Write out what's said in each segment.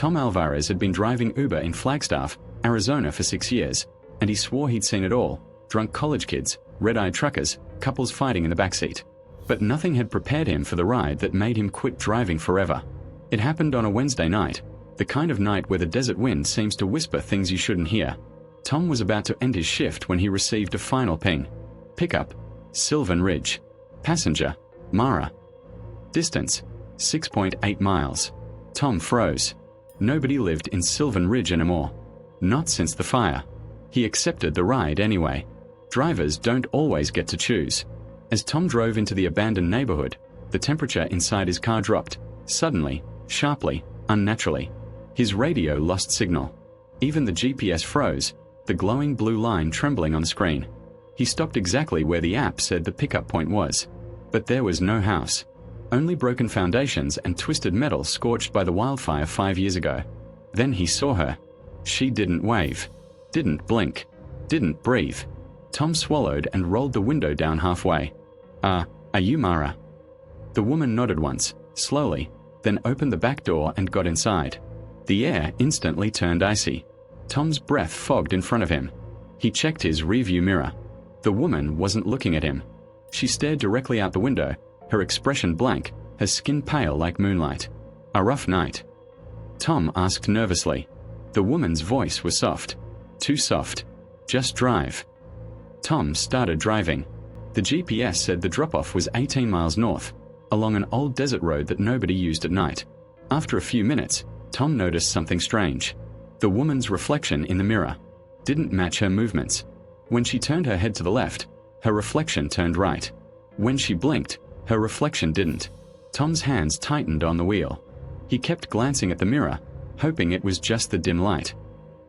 Tom Alvarez had been driving Uber in Flagstaff, Arizona for 6 years, and he swore he'd seen it all: drunk college kids, red-eyed truckers, couples fighting in the backseat. But nothing had prepared him for the ride that made him quit driving forever. It happened on a Wednesday night, the kind of night where the desert wind seems to whisper things you shouldn't hear. Tom was about to end his shift when he received a final ping. Pickup: Sylvan Ridge. Passenger: Mara. Distance: 6.8 miles. Tom froze. Nobody lived in Sylvan Ridge anymore. Not since the fire. He accepted the ride anyway. Drivers don't always get to choose. As Tom drove into the abandoned neighborhood, the temperature inside his car dropped, suddenly, sharply, unnaturally. His radio lost signal. Even the GPS froze, the glowing blue line trembling on the screen. He stopped exactly where the app said the pickup point was. But there was no house. Only broken foundations and twisted metal scorched by the wildfire 5 years ago. Then he saw her. She didn't wave. Didn't blink. Didn't breathe. Tom swallowed and rolled the window down halfway. Are you Mara?" The woman nodded once, slowly, then opened the back door and got inside. The air instantly turned icy. Tom's breath fogged in front of him. He checked his rearview mirror. The woman wasn't looking at him. She stared directly out the window, her expression blank, her skin pale like moonlight. "A rough night?" Tom asked nervously. The woman's voice was soft. Too soft. "Just drive." Tom started driving. The GPS said the drop-off was 18 miles north, along an old desert road that nobody used at night. After a few minutes, Tom noticed something strange. The woman's reflection in the mirror didn't match her movements. When she turned her head to the left, her reflection turned right. When she blinked, her reflection didn't. Tom's hands tightened on the wheel. He kept glancing at the mirror, hoping it was just the dim light.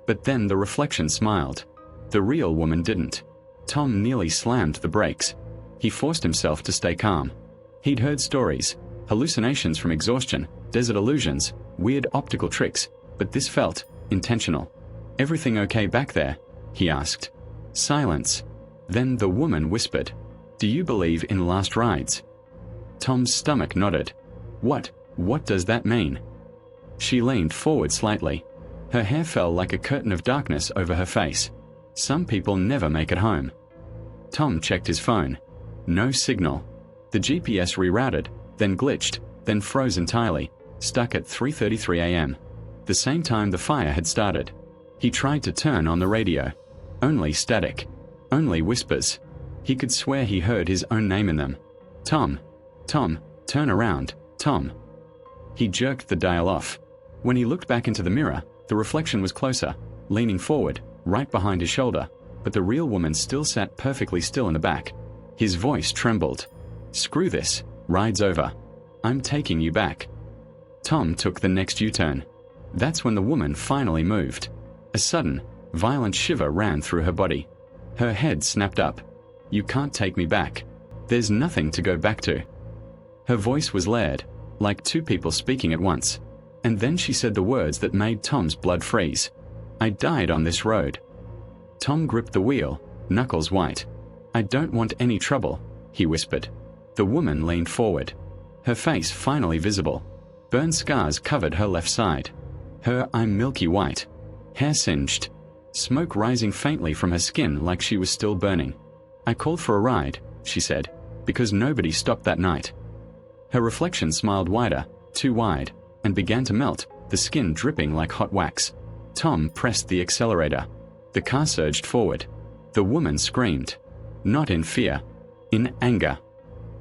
But then the reflection smiled. The real woman didn't. Tom nearly slammed the brakes. He forced himself to stay calm. He'd heard stories, hallucinations from exhaustion, desert illusions, weird optical tricks, but this felt intentional. "Everything okay back there?" he asked. Silence. Then the woman whispered, "Do you believe in last rides?" Tom's stomach nodded. What does that mean?" She leaned forward slightly. Her hair fell like a curtain of darkness over her face. "Some people never make it home." Tom checked his phone. No signal. The GPS rerouted, then glitched, then froze entirely, stuck at 3:33 a.m. The same time the fire had started. He tried to turn on the radio. Only static. Only whispers. He could swear he heard his own name in them. "Tom. Tom, turn around, Tom." He jerked the dial off. When he looked back into the mirror, the reflection was closer, leaning forward, right behind his shoulder, but the real woman still sat perfectly still in the back. His voice trembled. "Screw this. Ride's over. I'm taking you back." Tom took the next U-turn. That's when the woman finally moved. A sudden, violent shiver ran through her body. Her head snapped up. "You can't take me back. There's nothing to go back to." Her voice was layered, like two people speaking at once. And then she said the words that made Tom's blood freeze. "I died on this road." Tom gripped the wheel, knuckles white. "I don't want any trouble," he whispered. The woman leaned forward. Her face finally visible. Burn scars covered her left side. Her I'm milky white. Hair singed. Smoke rising faintly from her skin like she was still burning. "I called for a ride," she said, "because nobody stopped that night." Her reflection smiled wider, too wide, and began to melt, the skin dripping like hot wax. Tom pressed the accelerator. The car surged forward. The woman screamed. Not in fear. In anger.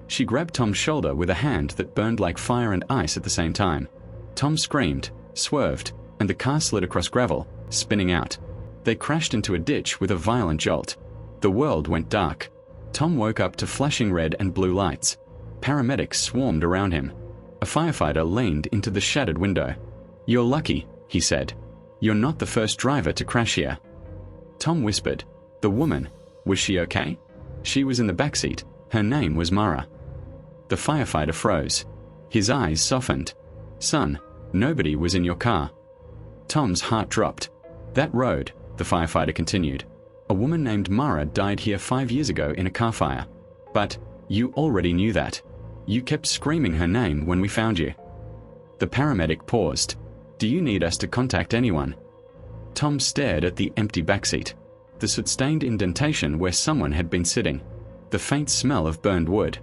She grabbed Tom's shoulder with a hand that burned like fire and ice at the same time. Tom screamed, swerved, and the car slid across gravel, spinning out. They crashed into a ditch with a violent jolt. The world went dark. Tom woke up to flashing red and blue lights. Paramedics swarmed around him. A firefighter leaned into the shattered window. "You're lucky," he said. "You're not the first driver to crash here." Tom whispered. "The woman, was she okay?" "She was in the backseat. Her name was Mara." The firefighter froze. His eyes softened. "Son, nobody was in your car." Tom's heart dropped. "That road," the firefighter continued. "A woman named Mara died here 5 years ago in a car fire. But you already knew that. You kept screaming her name when we found you." The paramedic paused. Do you need us to contact anyone? Tom stared at the empty backseat, the soot-stained indentation where someone had been sitting, the faint smell of burned wood.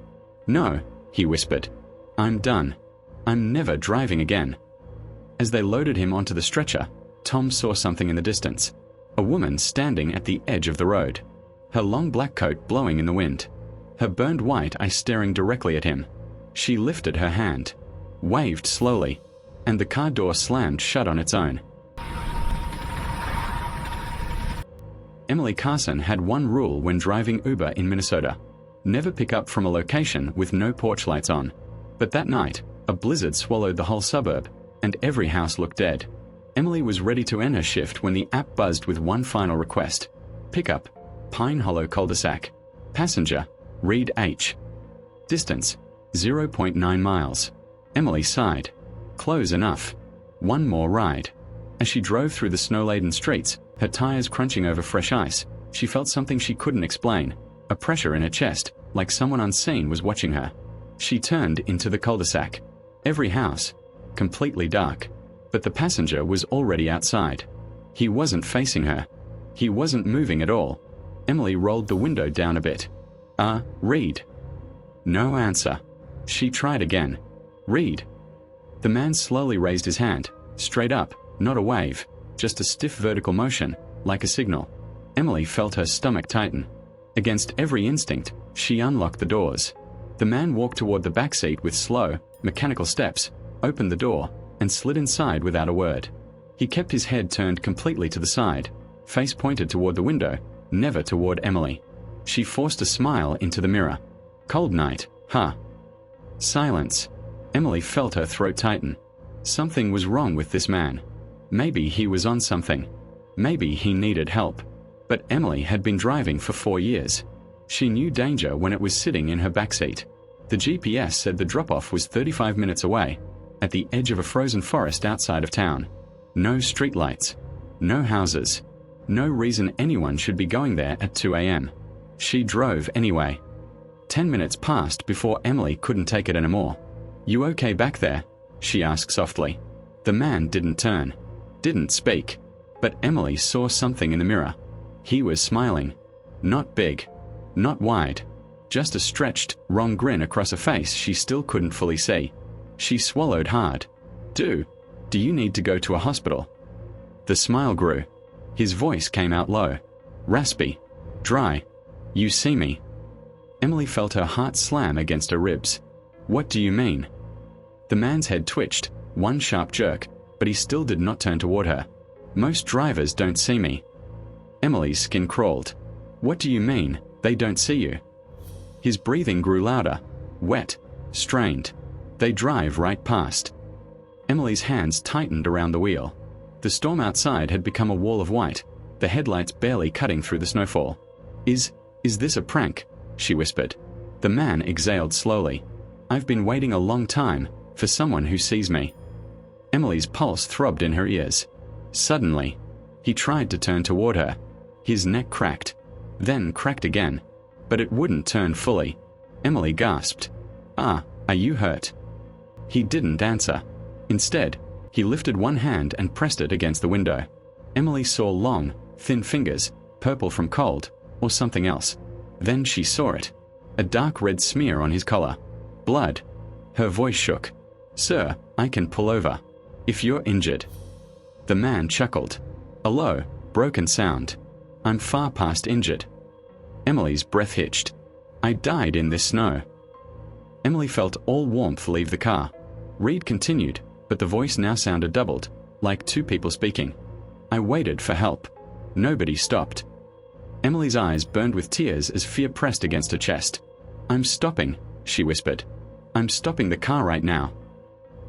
No, he whispered. I'm done. I'm never driving again. As they loaded him onto the stretcher, Tom saw something in the distance. A woman standing at the edge of the road, her long black coat blowing in the wind, her burned white eyes staring directly at him. She lifted her hand, waved slowly, and the car door slammed shut on its own. Emily Carson had one rule when driving Uber in Minnesota: never pick up from a location with no porch lights on. But that night, a blizzard swallowed the whole suburb, and every house looked dead. Emily was ready to end her shift when the app buzzed with one final request. Pickup, Pine Hollow cul-de-sac. Passenger, Reed H. Distance, 0.9 miles. Emily sighed. Close enough. One more ride. As she drove through the snow-laden streets, her tires crunching over fresh ice, she felt something she couldn't explain, a pressure in her chest, like someone unseen was watching her. She turned into the cul-de-sac. Every house, completely dark. But the passenger was already outside. He wasn't facing her. He wasn't moving at all. Emily rolled the window down a bit. Reed. No answer. She tried again. Reed. The man slowly raised his hand, straight up, not a wave, just a stiff vertical motion, like a signal. Emily felt her stomach tighten. Against every instinct, she unlocked the doors. The man walked toward the back seat with slow, mechanical steps, opened the door, and slid inside without a word. He kept his head turned completely to the side, face pointed toward the window, never toward Emily. She forced a smile into the mirror. Cold night, huh? Silence. Emily felt her throat tighten. Something was wrong with this man. Maybe he was on something. Maybe he needed help. But Emily had been driving for 4 years. She knew danger when it was sitting in her backseat. The GPS said the drop-off was 35 minutes away, at the edge of a frozen forest outside of town. No streetlights. No houses. No reason anyone should be going there at 2 a.m. She drove anyway. 10 minutes passed before Emily couldn't take it anymore. You okay back there? She asked softly. The man didn't turn, didn't speak, but Emily saw something in the mirror. He was smiling. Not big, not wide, just a stretched, wrong grin across a face she still couldn't fully see. She swallowed hard. Do you need to go to a hospital? The smile grew. His voice came out low, raspy, dry. You see me? Emily felt her heart slam against her ribs. What do you mean? The man's head twitched, one sharp jerk, but he still did not turn toward her. Most drivers don't see me. Emily's skin crawled. What do you mean, they don't see you? His breathing grew louder, wet, strained. They drive right past. Emily's hands tightened around the wheel. The storm outside had become a wall of white, the headlights barely cutting through the snowfall. Is this a prank? She whispered. The man exhaled slowly. I've been waiting a long time, for someone who sees me. Emily's pulse throbbed in her ears. Suddenly, he tried to turn toward her. His neck cracked, then cracked again, but it wouldn't turn fully. Emily gasped. Are you hurt? He didn't answer. Instead, he lifted one hand and pressed it against the window. Emily saw long, thin fingers, purple from cold, or something else. Then she saw it. A dark red smear on his collar. Blood. Her voice shook. Sir, I can pull over. If you're injured. The man chuckled. A low, broken sound. I'm far past injured. Emily's breath hitched. I died in this snow. Emily felt all warmth leave the car. Reed continued, but the voice now sounded doubled, like two people speaking. I waited for help. Nobody stopped. Emily's eyes burned with tears as fear pressed against her chest. I'm stopping, she whispered. I'm stopping the car right now.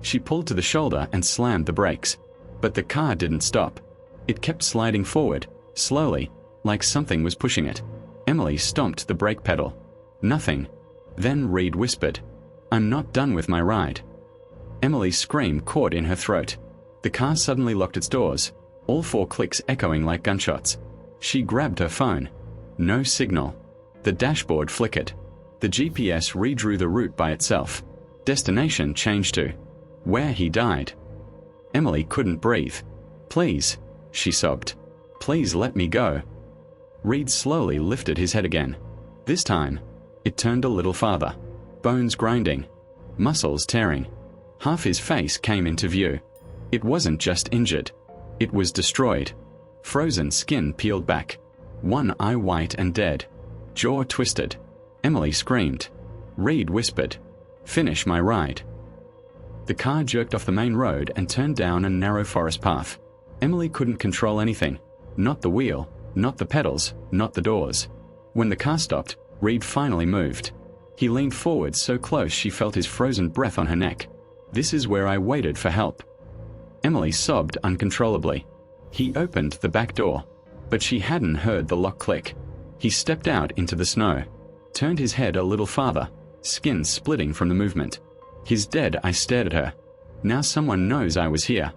She pulled to the shoulder and slammed the brakes. But the car didn't stop. It kept sliding forward, slowly, like something was pushing it. Emily stomped the brake pedal. Nothing. Then Reed whispered, I'm not done with my ride. Emily's scream caught in her throat. The car suddenly locked its doors, all 4 clicks echoing like gunshots. She grabbed her phone. No signal. The dashboard flickered. The GPS redrew the route by itself. Destination changed to where he died. Emily couldn't breathe. "Please," she sobbed. "Please let me go." Reed slowly lifted his head again. This time, it turned a little farther. Bones grinding, muscles tearing. Half his face came into view. It wasn't just injured. It was destroyed. Frozen skin peeled back. One eye white and dead. Jaw twisted. Emily screamed. Reed whispered, "Finish my ride." The car jerked off the main road and turned down a narrow forest path. Emily couldn't control anything. Not the wheel, not the pedals, not the doors. When the car stopped, Reed finally moved. He leaned forward so close she felt his frozen breath on her neck. "This is where I waited for help." Emily sobbed uncontrollably. He opened the back door, but she hadn't heard the lock click. He stepped out into the snow, turned his head a little farther, skin splitting from the movement. His dead eyes stared at her. "Now someone knows I was here."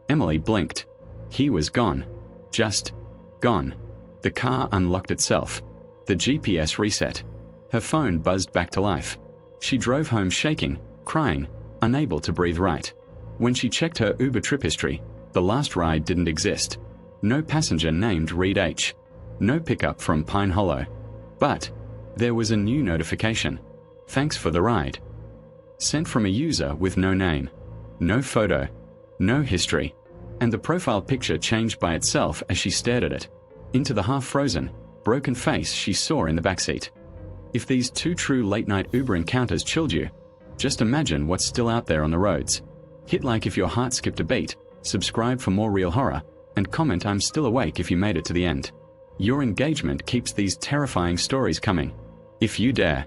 Emily blinked. He was gone. Just gone. The car unlocked itself. The GPS reset. Her phone buzzed back to life. She drove home shaking, crying, unable to breathe right. When she checked her Uber trip history, the last ride didn't exist. No passenger named Reed H. No pickup from Pine Hollow. But there was a new notification. "Thanks for the ride." Sent from a user with no name. No photo. No history. And the profile picture changed by itself as she stared at it. Into the half-frozen, broken face she saw in the backseat. If these two true late-night Uber encounters chilled you, just imagine what's still out there on the roads. Hit like if your heart skipped a beat, subscribe for more real horror, and comment "I'm still awake" if you made it to the end. Your engagement keeps these terrifying stories coming. If you dare.